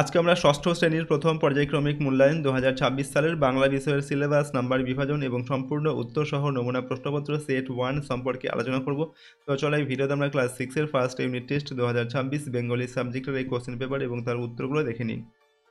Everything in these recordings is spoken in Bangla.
আজকে আমরা ষষ্ঠ শ্রেণীর প্রথম পর্যায়ক্রমিক মূল্যায়ন 2026 সালের বাংলা বিষয়ের সিলেবাস, নাম্বার বিভাজন এবং সম্পূর্ণ উত্তরসহ নমুনা প্রশ্নপত্র সেট 1 সম্পর্কে আলোচনা করব। তো চলো এই ভিডিওতে আমরা ক্লাস 6-এর ফার্স্ট ইউনিট টেস্ট 2026 বেঙ্গলি সাবজেক্টের এই কোশ্চেন পেপার এবং তার উত্তরগুলো দেখে নিই।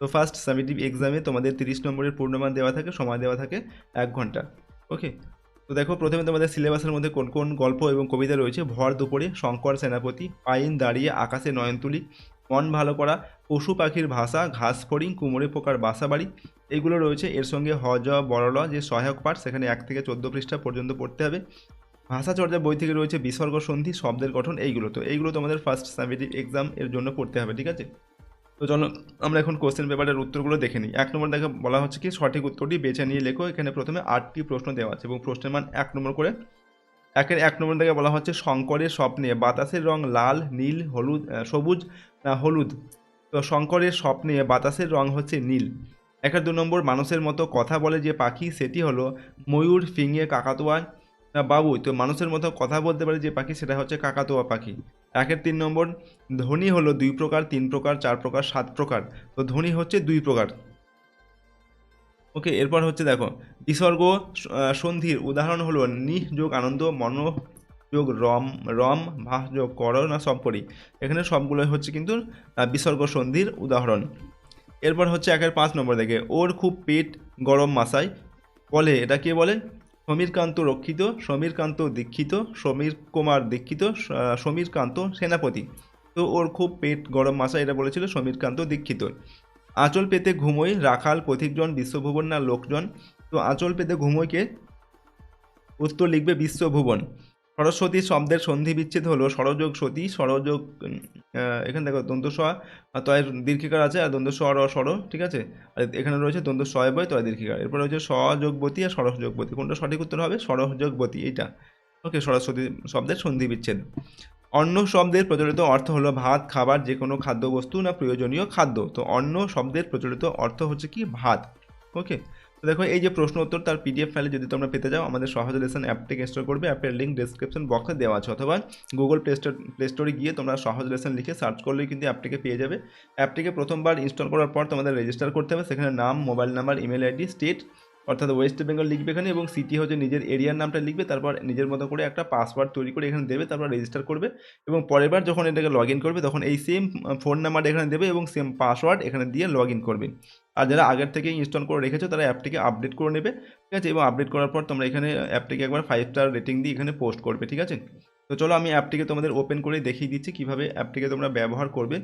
তো ফার্স্ট সামেটিভ এক্সামে তোমাদের 30 নম্বরের পূর্ণমান দেওয়া থাকে, সময় দেওয়া থাকে 1 ঘন্টা। ওকে, তো দেখো প্রথমে তোমাদের সিলেবাসের মধ্যে কোন কোন গল্প এবং কবিতা রয়েছে। ভর দুপুরে, শঙ্কর সেনাপতি, পাইন দাঁড়িয়ে আকাশে নয়নতুলি, মন ভালো করা, পশু পাখির ভাষা, ঘাস ফড়িং, কুমোরে পোকার বাসা বাড়ি, এইগুলো রয়েছে। এর সঙ্গে হজ বড়ল যে সহায়ক পাঠ, সেখানে 1 থেকে 14 পৃষ্ঠা পর্যন্ত পড়তে হবে। ভাষাচর্যা বই থেকে রয়েছে বিসর্গ সন্ধি, শব্দের গঠন, এইগুলো। তো এইগুলো তোমাদের ফার্স্ট সামেটিভ এক্সাম এর জন্য পড়তে হবে, ঠিক আছে। তো চলো আমরা এখন কোশ্চেন পেপারের উত্তরগুলো দেখে নিই। 1 নম্বর দেখে বলা হচ্ছে কি সঠিক উত্তরটি বেছে নিয়ে লেখো। এখানে প্রথমে 8টি প্রশ্ন দেওয়া আছে এবং প্রশ্নের মান 1 নম্বর করে। 1 নম্বর থেকে বলা হচ্ছে শঙ্করের স্বপ্নে বাতাসের রং লাল, নীল, হলুদ, সবুজ না হলুদ। তো শঙ্করের স্বপ্নে বাতাসের রং হচ্ছে নীল। 2 নম্বর মানুষের মতো কথা বলে যে পাখি, সেটি হলো ময়ূর, ফিঙে, কাকাতুয়া না বাবুই। তো মানুষের মতো কথা বলতে পারে যে পাখি, সেটা হচ্ছে কাকাতুয়া পাখি। 3 নম্বর ধ্বনি হলো 2 প্রকার, 3 প্রকার, 4 প্রকার, 7 প্রকার। তো ধ্বনি হচ্ছে 2 প্রকার। ওকে, এরপর হচ্ছে দেখো বিসর্গ সন্ধির উদাহরণ হলো নিঃ যোগ আনন্দ, মন যোগ রম, রম ভাস যোগ কর না সব করি। এখানে সবগুলো হচ্ছে কিন্তু বিসর্গ সন্ধির উদাহরণ। এরপর হচ্ছে 5 নম্বর দেখে ওর খুব পেট গরম মাসায় বলে, এটা কে বলে? সমীরকান্ত রক্ষিত, সমীরকান্ত দীক্ষিত, সমীর কুমার দীক্ষিত, সমীরকান্ত সেনাপতি। তো ওর খুব পেট গরম মাসায় এটা বলেছিল সমীরকান্ত দীক্ষিত। আঁচল পেতে ঘুমোই রাখাল, পথিকজন, বিশ্বভুবন না লোকজন। তো আঁচল পেতে ঘুমোইকে উত্তর লিখবে বিশ্বভুবন। সরস্বতী শব্দের সন্ধি বিচ্ছেদ হলো সরযোগ সতী, সরযোগ এখানে দেখো দন্ত স তয়ের দীর্ঘিকার আছে আর দন্ত স্বর স্বর, ঠিক আছে। আর এখানে রয়েছে দন্ত সয় বয় তয় দীর্ঘিকার। এরপর রয়েছে সযোগবতী আর সরসযোগবতী। কোনটা সঠিক উত্তর হবে? সরসযোগবতী, এইটা। ওকে, সরস্বতী শব্দের সন্ধি বিচ্ছেদ। অন্ন শব্দের প্রচলিত অর্থ হলো ভাত, খাবার, যে কোনো খাদ্যবস্তু না প্রয়োজনীয় খাদ্য। তো অন্ন শব্দের প্রচলিত অর্থ হচ্ছে কি ভাত। ওকে, তো দেখো এই যে প্রশ্ন উত্তর, তার পিডিএফ ফাইলে যদি তোমরা পেতে যাও, আমাদের সহজ লেসন অ্যাপটিকে ইনস্টল করবে। অ্যাপের লিঙ্ক ডেসক্রিপশন বক্সে দেওয়া আছে, অথবা গুগল প্লে স্টোরে গিয়ে তোমরা সহজ লেসন লিখে সার্চ করলেই কিন্তু অ্যাপটিকে পেয়ে যাবে। অ্যাপটিকে প্রথমবার ইনস্টল করার পর তোমাদের রেজিস্টার করতে হবে। সেখানে নাম, mobile number, email ID, state অর্থাৎ ওয়েস্ট বেঙ্গল লিখবে এখানে, এবং সিটি হচ্ছে নিজের এরিয়ার নামটা লিখবে। তারপর নিজের মতো করে একটা পাসওয়ার্ড তৈরি করে এখানে দেবে, তারপর রেজিস্টার করবে। এবং পরের বার যখন এটাকে লগ ইন করবে, তখন এই সেম ফোন নাম্বার এখানে দেবে এবং সেম পাসওয়ার্ড এখানে দিয়ে লগ ইন করবে। আর যারা আগের থেকে ইনস্টল করে রেখেছো, তারা অ্যাপটিকে আপডেট করে নেবে, ঠিক আছে। এবং আপডেট করার পর তোমরা এখানে অ্যাপটিকে একবার 5 স্টার রেটিং দিয়ে এখানে পোস্ট করবে, ঠিক আছে। তো চলো আমি অ্যাপটিকে তোমাদের ওপেন করে দেখিয়ে দিচ্ছি কীভাবে অ্যাপটিকে তোমরা ব্যবহার করবে।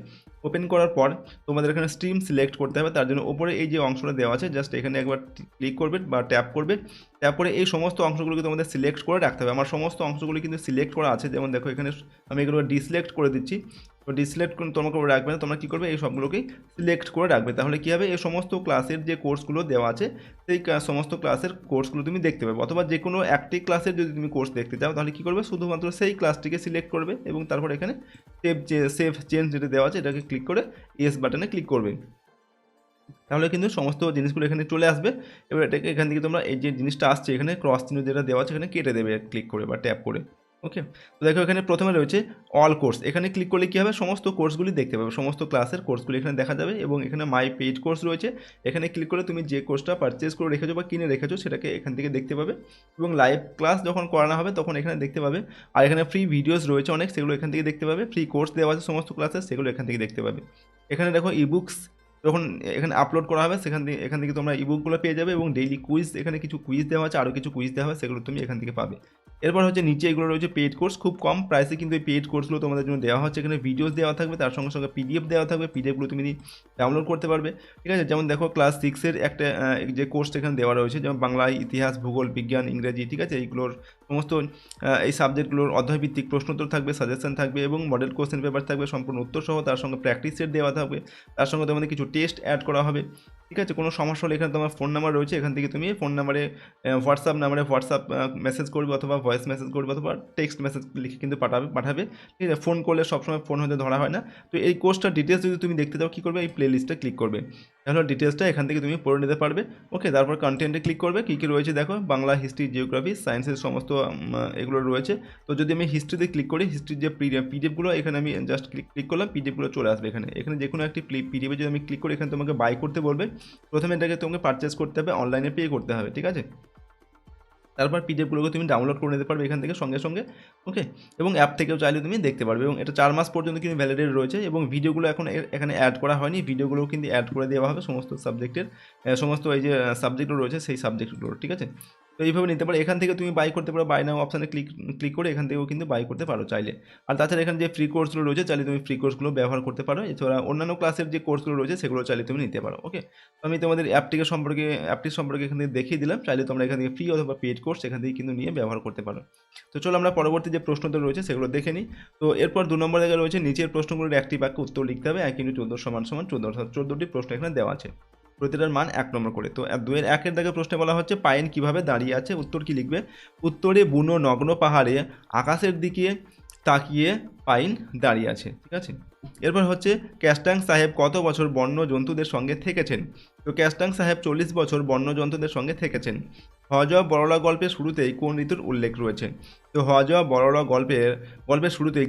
ওপেন করার পর তোমাদের এখানে স্ট্রিম সিলেক্ট করতে হবে। তার জন্য ওপরে এই যে অংশটা দেওয়া আছে, জাস্ট এখানে একবার ক্লিক করবে বা ট্যাপ করবে। তারপরে এই সমস্ত অংশগুলোকে তোমাদের সিলেক্ট করে রাখতে হবে। আমার সমস্ত অংশগুলি কিন্তু সিলেক্ট করা আছে, যেমন দেখো এখানে আমি এগুলো ডিসিলেক্ট করে দিচ্ছি। তো ডিসিলেক্ট করে তোমাকে রাখবে না, তোমরা কী করবে এই সবগুলোকেই সিলেক্ট করে রাখবে। তাহলে কী হবে, এই সমস্ত ক্লাসের যে কোর্সগুলো দেওয়া আছে, সেই সমস্ত ক্লাসের কোর্সগুলো তুমি দেখতে পাবে। অথবা যে কোনো একটি ক্লাসের যদি তুমি কোর্স দেখতে চাও, তাহলে কী করবে, শুধুমাত্র সেই ক্লাসটিকে সিলেক্ট করবে এবং তারপর এখানে সেভ চেঞ্জ যেটা দেওয়া আছে, এটাকে ক্লিক করে ইয়েস বাটনে ক্লিক করবে। তাহলে কিন্তু সমস্ত জিনিসগুলো এখানে চলে আসবে। এবার এটাকে এখান থেকে তোমরা এই যে জিনিসটা আসছে এখানে ক্রস চিহ্ন যেটা দেওয়া আছে, এখানে কেটে দেবে ক্লিক করে বা ট্যাপ করে। ওকে, তো দেখো এখানে প্রথমে রয়েছে অল কোর্স। এখানে ক্লিক করলে কী হবে, সমস্ত কোর্সগুলি দেখতে পাবে, সমস্ত ক্লাসের কোর্সগুলি এখানে দেখা যাবে। এবং এখানে মাই পেইড কোর্স রয়েছে, এখানে ক্লিক করে তুমি যে কোর্সটা পারচেস করে রেখেছো বা কিনে রেখেছো, সেটাকে এখান থেকে দেখতে পাবে। এবং লাইভ ক্লাস যখন করানো হবে তখন এখানে দেখতে পাবে। আর এখানে ফ্রি ভিডিওস রয়েছে অনেক, সেগুলো এখান থেকে দেখতে পাবে। ফ্রি কোর্স দেওয়া আছে সমস্ত ক্লাসের, সেগুলো এখান থেকে দেখতে পাবে। এখানে দেখো ইবুকস যখন এখানে আপলোড করা হবে, এখান থেকে তোমরা ইবুকগুলো পেয়ে যাবে। এবং ডেইলি কুইজ, এখানে কিছু কুইজ দেওয়া আছে, আরও কিছু কুইজ দেওয়া হবে, সেগুলো তুমি এখান থেকে পাবে। এরপর হচ্ছে নিচে এগুলো রয়েছে পেইড কোর্স, খুব কম প্রাইসে কিন্তু এই পেইড কোর্সগুলো তোমাদের জন্য দেওয়া হচ্ছে। এখানে ভিডিওস দেওয়া থাকবে, তার সঙ্গে সঙ্গে পিডিএফ দেওয়া থাকবে, পিডিএফগুলো তুমি ডাউনলোড করতে পারবে, ঠিক আছে। যেমন দেখো ক্লাস 6-এর একটা যে কোর্স এখানে দেওয়া রয়েছে, যেমন বাংলা, ইতিহাস, ভূগোল, বিজ্ঞান, ইংরেজি, ঠিক আছে। এইগুলোর সমস্ত এই সাবজেক্টগুলোর অধ্যায়ভিত্তিক প্রশ্নোত্তর থাকবে, সাজেশন থাকবে এবং মডেল কোশ্চেন পেপার থাকবে সম্পূর্ণ উত্তর সহ, তার সঙ্গে প্র্যাকটিস সেট দেওয়া থাকবে, তার সঙ্গে তোমাদের কিছু টেস্ট অ্যাড করা হবে, ঠিক আছে। কোনো সমস্যা হলে এখানে তোমার ফোন নাম্বার রয়েছে, এখান থেকে তুমি ফোন নাম্বারে হোয়াটসঅ্যাপ মেসেজ করবে, অথবা ভয়েস মেসেজ করবে, অথবা টেক্সট মেসেজ লিখে কিন্তু পাঠাবে, ঠিক আছে। ফোন করলে সবসময় ফোন হয়তো ধরা হয় না। তো এই কোর্সটার ডিটেলস যদি তুমি দেখতে চাও, কী করবে, এই প্লে লিস্টে ক্লিক করবে, তাহলে ডিটেলসটা এখান থেকে তুমি পড়ে নিতে পারবে। ওকে, তারপর কন্টেন্টে ক্লিক করবে, কী কী রয়েছে দেখো, বাংলা, হিস্ট্রি, জিওগ্রাফি, সায়েন্সের সমস্ত এগুলো রয়েছে। তো যদি আমি হিস্ট্রিতে ক্লিক করি, হিস্ট্রির যে পিডিএফগুলো এখানে আমি জাস্ট ক্লিক করলাম, পিডিএফগুলো চলে আসবে এখানে যে কোনো একটি পিডিএফে যদি আমি ক্লিক করি, এখানে তোমাকে বাই করতে বলবে। প্রথমে এটাকে তোমাকে পারচেস করতে হবে, অনলাইনে পে করতে হবে, ঠিক আছে। তারপর পিডিএফগুলোকে তুমি ডাউনলোড করে নিতে পারবে এখান থেকে সঙ্গে সঙ্গে। ওকে, এবং অ্যাপ থেকেও চাইলে তুমি দেখতে পারবে, এবং এটা 4 মাস পর্যন্ত কিন্তু ভ্যালিডেট রয়েছে। এবং ভিডিওগুলো এখন এখানে অ্যাড করা হয়নি, ভিডিওগুলো কিন্তু অ্যাড করে দেওয়া হবে সমস্ত সাবজেক্টের, সমস্ত এই যে সাবজেক্টগুলো রয়েছে সেই সাবজেক্টগুলো, ঠিক আছে। তো এইভাবে নিতে পারো, এখান থেকে তুমি বাই করতে পারো, বাই নাও অপশানে ক্লিক করে এখান থেকেও কিন্তু বাই করতে পারো চাইলে। আর তাছাড়া এখানে যে ফ্রি কোর্সগুলো রয়েছে চাইলে তুমি ফ্রি কোর্সগুলো ব্যবহার করতে পারো, এছাড়া অন্যান্য ক্লাসের যে কোর্সগুলো রয়েছে সেগুলো চাইলে তুমি নিতে পারো। ওকে, তো আমি তোমাদের অ্যাপটির সম্পর্কে এখান থেকে দেখিয়ে দিলাম, চাইলে তোমরা এখান থেকে ফ্রি অথবা পেড কোর্স এখান থেকে কিন্তু নিয়ে ব্যবহার করতে পারো। তো চলো আমরা পরবর্তী যে প্রশ্নটা রয়েছে সেগুলো দেখে নিই। তো এরপর 2 নম্বর জায়গায় রয়েছে নিচের প্রশ্নগুলোর একটি বাক্যে উত্তর লিখতে হবে। 1 × 14 = 14, অর্থাৎ 14টি প্রশ্ন এখানে দেওয়া আছে, প্রতিটার মান 1 নম্বর করে। তো 2-এর 1-এর দাগে প্রশ্নে বলা হচ্ছে পাইন কিভাবে দাঁড়িয়ে আছে, উত্তর কি লিখবে? উত্তরে বুনো নগ্ন পাহাড়ে আকাশের দিকে তাকিয়ে পাইন দাঁড়িয়ে আছে, ঠিক আছে। এরপর হচ্ছে ক্যাস্টাং সাহেব কত বছর বন্য জন্তুদের সঙ্গে থেকেছেন? তো ক্যাস্টাং সাহেব 40 বছর বন্য জন্তুদের সঙ্গে থেকেছেন। হওয়া যাওয়া বড়লা গল্পের শুরুতেই কোন ঋতুর উল্লেখ রয়েছে? তো হওয়া যাওয়া বড়লা গল্পের শুরুতেই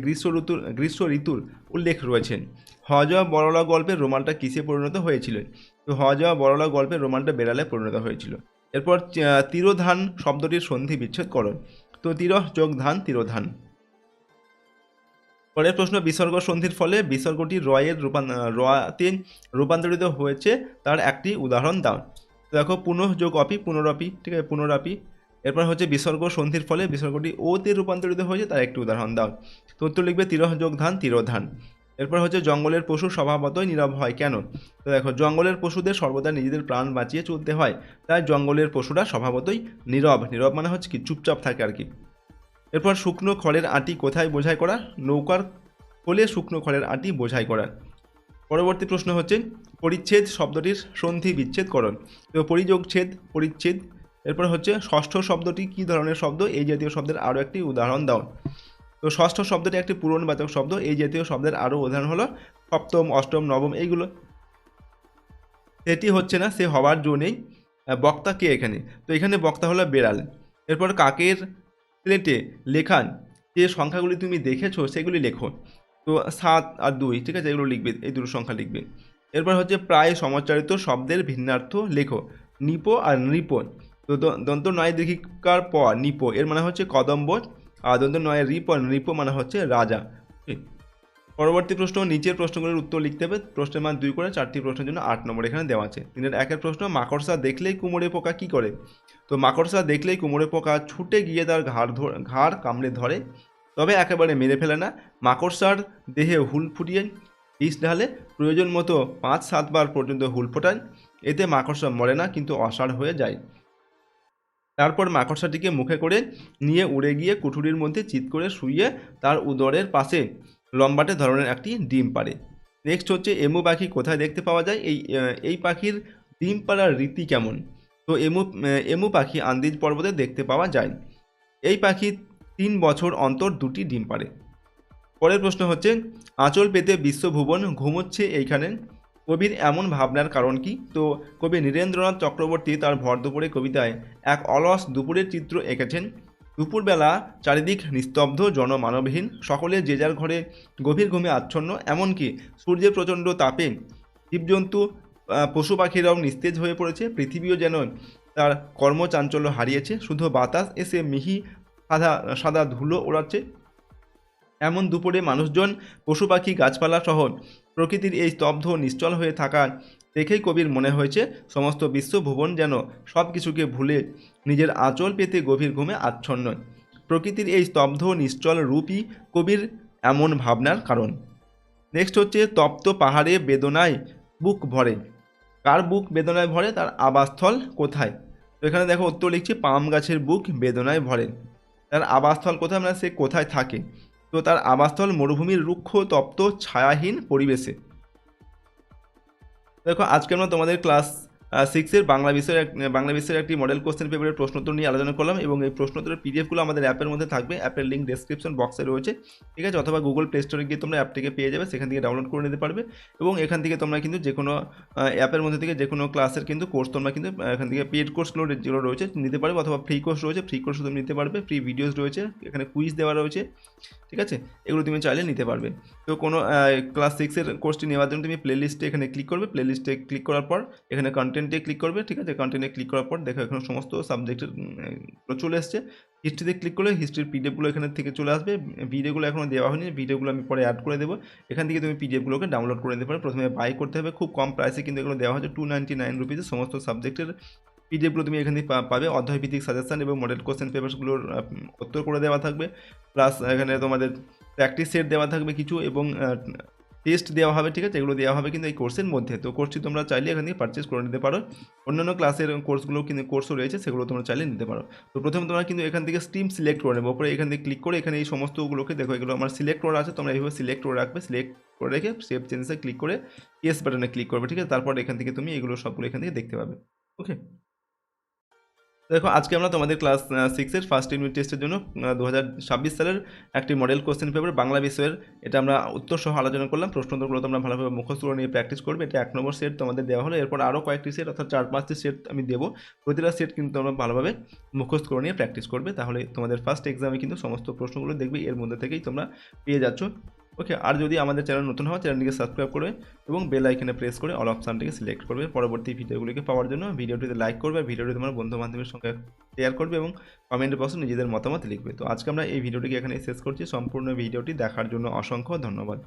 গ্রীষ্ম ঋতুর উল্লেখ রয়েছে। হওয়া যাওয়া বড়লা গল্পের রোমানটা কিসে পরিণত হয়েছিল? তো হওয়া যাওয়া বড়লা গল্পের রোমানটা বেড়ালে পরিণত হয়েছিল। এরপর তিরোধান শব্দটির সন্ধি বিচ্ছেদ করো। তো তিরহ যোগ ধান, তিরোধান। পরের প্রশ্ন, বিসর্গ সন্ধির ফলে বিসর্গটি রতে রূপান্তরিত হয়েছে তার একটি উদাহরণ দাও। তো দেখো, পুনঃ যোগ অপি, পুনরপি, ঠিক আছে, পুনরাপি। এরপর হচ্ছে বিসর্গ সন্ধির ফলে বিসর্গটি ওতে রূপান্তরিত হয়েছে তার একটি উদাহরণ দাও। তো উত্তর লিখবে তিরহ যোগ ধান, তিরোধান। এরপর হচ্ছে জঙ্গলের পশু স্বভাবতই নীরব হয় কেন? তো দেখো, জঙ্গলের পশুদের সর্বদা নিজেদের প্রাণ বাঁচিয়ে চলতে হয়, তাই জঙ্গলের পশুরা স্বভাবতই নীরব মানে হচ্ছে কি চুপচাপ থাকে আর কি। এরপর শুকনো খড়ের আঁটি কোথায় বোঝাই করা? নৌকার কোলে শুকনো খড়ের আঁটি বোঝাই করা। পরবর্তী প্রশ্ন হচ্ছে পরিচ্ছেদ শব্দটির সন্ধি বিচ্ছেদ করণ। তো পরিযোগ ছেদ, পরিচ্ছেদ। এরপর হচ্ছে ষষ্ঠ শব্দটি কী ধরনের শব্দ? এই জাতীয় শব্দের আরও একটি উদাহরণ দাও। তো ষষ্ঠ শব্দটি একটি পূরণবাচক শব্দ, এই জাতীয় শব্দের আরও উদাহরণ হলো সপ্তম, অষ্টম, নবম, এইগুলো। এটি হচ্ছে না, সে হওয়ার জো নেই। বক্তা কে এখানে? তো এখানে বক্তা হলো বেড়াল। এরপর কাকের প্লেটে লেখান যে সংখ্যাগুলি তুমি দেখেছো সেগুলি লেখো। তো 7 আর 2, ঠিক আছে, এগুলো লিখবে, এই দুটো সংখ্যা লিখবে। এরপর হচ্ছে প্রায় সমাচারিত শব্দের ভিন্নার্থ লেখো। নিপো আর নৃপ। তো দন্ত নয় দীর্ঘিকার প, নিপো এর মানে হচ্ছে কদম্ব, আর দন্ত নয় রিপ, নৃপ মানে হচ্ছে রাজা। পরবর্তী প্রশ্ন, নিচের প্রশ্নগুলোর উত্তর লিখতে হবে। প্রশ্নের মান 2 করে, 4টি প্রশ্নের জন্য 8 নম্বর এখানে দেওয়া আছে। 3-এর 1-এর প্রশ্ন, মাকড়সা দেখলেই কুমোরে পোকা কী করে? তো মাকড়সা দেখলেই কুমোরে পোকা ছুটে গিয়ে তার ঘাড় কামড়ে ধরে, তবে একেবারে মেরে ফেলে না। মাকড়সার দেহে হুল ফুটিয়ে বিষ ঢালে, প্রয়োজন মতো 5-7 বার পর্যন্ত হুল ফোটায়, এতে মাকড়সা মরে না কিন্তু অসাড় হয়ে যায়। তারপর মাকড়সাটিকে মুখে করে নিয়ে উড়ে গিয়ে কুঠুরির মধ্যে চিৎ করে শুইয়ে তার উদরের পাশে লম্বাটে ধরনের একটি ডিম পাড়ে। নেক্সট হচ্ছে এমু পাখি কোথায় দেখতে পাওয়া যায়? এই পাখির ডিম পাড়ার রীতি কেমন? তো এমু পাখি আন্দিজ পর্বতে দেখতে পাওয়া যায়। এই পাখি 3 বছর অন্তর 2টি ডিম পাড়ে। পরের প্রশ্ন হচ্ছে আঁচল পেতে বিশ্বভুবন ঘুমোচ্ছে এইখানে, কবির এমন ভাবনার কারণ কি? তো কবি নীরেন্দ্রনাথ চক্রবর্তী তার ভর দুপুরে কবিতায় এক অলস দুপুরের চিত্র এঁকেছেন। দুপুরবেলা চারিদিক নিস্তব্ধ, জনমানবহীন, সকলে যে যার ঘরে গভীর ঘুমে আচ্ছন্ন, এমনকি সূর্যের প্রচণ্ড তাপে জীবজন্তু পশু পাখিরাও নিস্তেজ হয়ে পড়েছে। পৃথিবীও যেন তার কর্মচাঞ্চল্য হারিয়েছে, শুধু বাতাস এসে মিহি সাদা ধুলো ওড়াচ্ছে। এমন দুপুরে মানুষজন, পশু পাখি, গাছপালা সহ প্রকৃতির এই স্তব্ধ নিশ্চল হয়ে থাকা দেখেই কবির মনে হয়েছে সমস্ত বিশ্বভুবন যেন সব কিছুকে ভুলে নিজের আঁচল পেতে গভীর ঘুমে আচ্ছন্ন। প্রকৃতির এই স্তব্ধ নিশ্চল রূপই কবির এমন ভাবনার কারণ। নেক্সট হচ্ছে তপ্ত পাহাড়ে বেদনায় বুক ভরে। কার বুক বেদনায় ভরে? তার আবাসস্থল কোথায়? তো এখানে দেখো উত্তর লিখছি, পাম গাছের বুক বেদনায় ভরে। তার আবাসস্থল কোথায়, মানে সে কোথায় থাকে? তো তার আবাসস্থল মরুভূমির রুক্ষ তপ্ত ছায়াহীন পরিবেশে। দেখো আজকে আমরা তোমাদের ক্লাস সিক্সের বাংলা বিষয়ের একটি মডেল কোশ্চেন পেপারের প্রশ্নোত্তর নিয়ে আলোচনা করলাম এবং এই প্রশ্নোত্তরের পিডিএফগুলো আমাদের অ্যাপের মধ্যে থাকবে। অ্যাপের লিঙ্ক ডেসক্রিপশন বক্সে রয়েছে, ঠিক আছে, অথবা গুগল প্লে স্টোরে গিয়ে তোমরা অ্যাপটিকে পেয়ে যাবে, সেখান থেকে ডাউনলোড করে নিতে পারবে এবং এখান থেকে তোমরা কিন্তু যে কোনো অ্যাপের মধ্যে থেকে যে কোনো ক্লাসের কিন্তু কোর্স তোমরা কিন্তু এখান থেকে পেড কোর্সগুলো যেগুলো রয়েছে নিতে পারবে, অথবা ফ্রি কোর্স রয়েছে, ফ্রি কোর্স তুমি নিতে পারবে, ফ্রি ভিডিওস রয়েছে, এখানে কুইজ দেওয়া রয়েছে, ঠিক আছে, এগুলো তুমি চাইলে নিতে পারবে। তো কোনো ক্লাস সিক্সের কোর্সটি নেওয়ার জন্য তুমি প্লে লিস্টে এখানে ক্লিক করবে, প্লে লিস্টে ক্লিক করার পর এখানে কন্টেন্টে ক্লিক করবে, ঠিক আছে, কন্টেন্টে ক্লিক করার পর দেখো এখানে সমস্ত সাবজেক্টের চলে এসছে। হিস্ট্রিতে ক্লিক করলে হিস্ট্রির পিডিএফগুলো এখানে থেকে চলে আসবে। ভিডিওগুলো এখনও দেওয়া হয়নি, ভিডিওগুলো আমি পরে অ্যাড করে দেবো। এখান থেকে তুমি পিডিএফগুলোকে ডাউনলোড করে নিতে পারো। প্রথমে বাই করতে হবে, খুব কম প্রাইসে কিন্তু এগুলো দেওয়া হচ্ছে, 299 রুপিসে সমস্ত সাবজেক্টের পিডিএফগুলো তুমি এখান থেকে পাবে। অধ্যায়ভিত্তিক সাজেশন এবং মডেল কোশ্চেন পেপারসগুলোর উত্তর করে দেওয়া থাকবে, প্লাস এখানে তোমাদের প্র্যাকটিস সেট দেওয়া থাকবে কিছু এবং টেস্ট দেওয়া হবে, ঠিক আছে, এগুলো দেওয়া হবে কিন্তু এই কোর্সের মধ্যে। তো কোর্সটি তোমরা চাইলে এখান থেকে পারচেস করে নিতে পারো। অন্যান্য ক্লাসের কোর্সগুলো কিন্তু কোর্সও রয়েছে, সেগুলো তোমরা চাইলে নিতে পারো। তো প্রথমে তোমরা কিন্তু এখান থেকে স্ট্রিম সিলেক্ট করে নেবো, পরে এখান থেকে ক্লিক করে এখানে এই সমস্তগুলোকে দেখো, এগুলো আমার সিলেক্ট করা আছে, তোমরা এইভাবে সিলেক্ট করে রাখবে। সিলেক্ট করে রেখে সেভ চেঞ্জে ক্লিক করে ইয়েস বাটনে ক্লিক করবে, ঠিক আছে, তারপর এখান থেকে তুমি এগুলো সবগুলো এখান থেকে দেখতে পাবে। ওকে, দেখো আজকে আমরা তোমাদের ক্লাস সিক্সের ফার্স্ট ইউনিট টেস্টের জন্য 2026 সালের একটি মডেল কোশ্চেন পেপার বাংলা বিষয়ের এটা আমরা উত্তর সহ আলোচনা করলাম। প্রশ্নোত্তরগুলো তোমরা ভালোভাবে মুখস্থ করে নিয়ে প্র্যাকটিস করবে। এটা 1 নম্বর সেট তোমাদের দেওয়া হলো, এরপর আরও কয়েকটি সেট অর্থাৎ 4-5টি সেট আমি দেবো। প্রতিটা সেট কিন্তু তোমরা ভালোভাবে মুখস্থ করে নিয়ে প্র্যাকটিস করবে, তাহলে তোমাদের ফার্স্ট এক্সামে কিন্তু সমস্ত প্রশ্নগুলো দেখবে এর মধ্যে থেকেই তোমরা পেয়ে যাচ্ছ। ওকে, আর যদি আমাদের চ্যানেল নতুন হয় চ্যানেলটিকে সাবস্ক্রাইব করবে এবং বেল আইকনে প্রেস করে অল অপশানটিকে সিলেক্ট করবে পরবর্তী ভিডিওগুলিকে পাওয়ার জন্য। ভিডিওটিতে লাইক করবে, ভিডিওটি তোমার বন্ধু বান্ধবের সঙ্গে শেয়ার করবে এবং কমেন্ট বক্সে নিজেদের মতামত লিখবে। তো আজকে আমরা এই ভিডিওটিকে এখানে শেষ করছি। সম্পূর্ণ ভিডিওটি দেখার জন্য অসংখ্য ধন্যবাদ।